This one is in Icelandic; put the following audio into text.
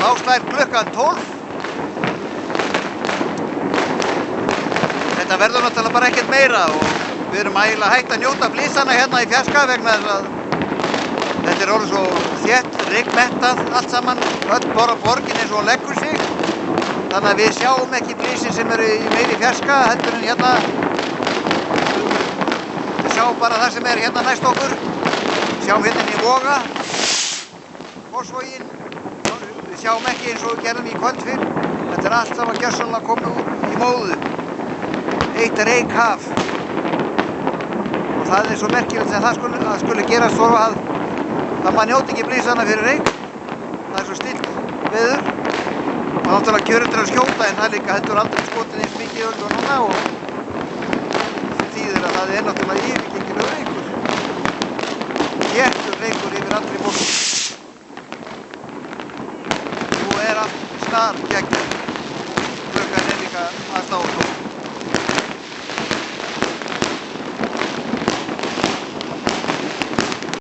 Þá slær klukkan 12. Þetta verður náttúrulega bara ekkert meira og við erum ægilega hægt að njóta blísana hérna í fjarska vegna þess að þetta er orðið svo þétt, ryggmettað allt saman, öll borgin eins og hún leggur sig. Þannig að við sjáum ekki blísin sem eru í meiri fjarska heldur en hérna. Við sjáum bara það sem er hérna næst okkur. Við sjáum hérna inn í Voga, Fossvoginn. Við sjáum ekki eins og við gerðum í kvöld fyrr. Þetta er allt saman gjörsamlega komið úr í móðu. Eitt reykhaf. Og það er svo merkilegt sem það skuli gerast svo að maður njóti ekki blísana fyrir reyk. Það er svo stillt veður. Og náttúrulega kjörur til að skjóta en það líka heldur aldrei skotin eins mikið öll og núna og það þýðir að það er náttúrulega yfirgengilegur reykur. Þéttur reykur yfir allri borg. Nú er allt snargeggjað.